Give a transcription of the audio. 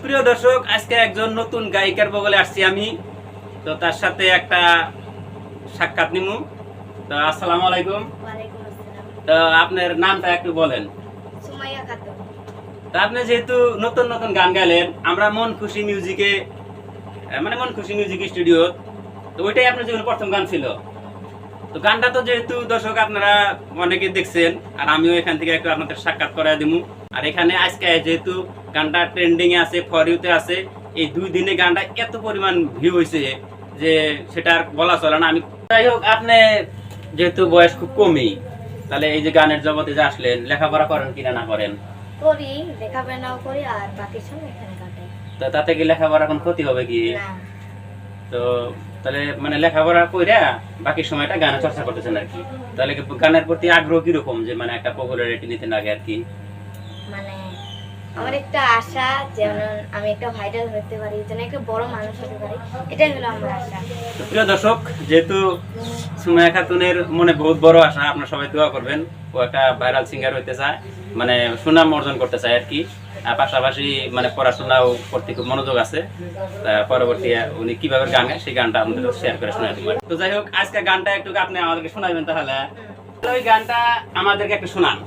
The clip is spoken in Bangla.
প্রিয় দর্শক, আজকে একজন নতুন গায়িকার বগলে আসছি আমি, তো তার সাথে একটা সাক্ষাৎ নিমু। তো আসসালামু আলাইকুম। ওয়ালাইকুম আসসালাম। তো আপনার নামটা একটু বলেন। সুমাইয়া খাতুন। তো আপনি যেহেতু নতুন নতুন গান গাইলেন, আমরা মন খুশি মিউজিকে মানে মন খুশি মিউজিক স্টুডিও, তো ওইটাই আপনার জীবনের প্রথম গান ছিল। তো গানটা তো যেহেতু দর্শক আপনারা অনেকে দেখছেন, আর আমিও এখান থেকে একটু আপনাদের সাক্ষাৎ করাই দিব। আর এখানে আজকে যেহেতু গানটা ট্রেন্ডিং এ আছে, ফর ইউতে আছে, এই 2 দিনে গানটা এত পরিমাণ ভিউ হয়েছে যে সেটা আর বলা চলে না। আমি যাই হোক, আপনি যেহেতু বয়স খুব কমই, তাহলে এই যে গানের জগতে যে আসলেন, লেখাপড়া করেন কিনা না করেন? করি, লেখাপড়াও করি আর বাকি সময় এখানে কাটাই। তো তাতে কি লেখাপড়া এখন ক্ষতি হবে কি? না, তো তাহলে মানে লেখাপড়া কইরা বাকি সময়টা গানে চর্চা করতেছেন আর কি। তাহলে কি গানের প্রতি আগ্রহ কিরকম, যে মানে একটা পপুলারিটি নিতে লাগে আর কি? মানে আমার একটা আশা যেন আমি একটা ভাইরাল হতে পারি, যেন একটা বড় মানুষ হতে পারি, এটাই হলো আমার আশা। তো প্রিয় দর্শক, যেহেতু সুমাইয়া খাতুনের মনে বহুত বড় আশা, আপনারা সবাই দোয়া করবেন। ও একটা ভাইরাল সিঙ্গার হইতে চায়, মানে সুনাম অর্জন করতে চায় আর কি। আর পাশাপাশি মানে পড়াশোনাও করতে খুব মনোযোগ আছে। পরবর্তী উনি কিভাবে গান গায় সেই গানটা আমাদের শেয়ার করে শোনাই দেবেন। তো যাই হোক, আজকে গানটা একটু আপনি আমাদেরকে শোনাবেন। তাহলে ওই গানটা আমাদেরকে একটু শোনান।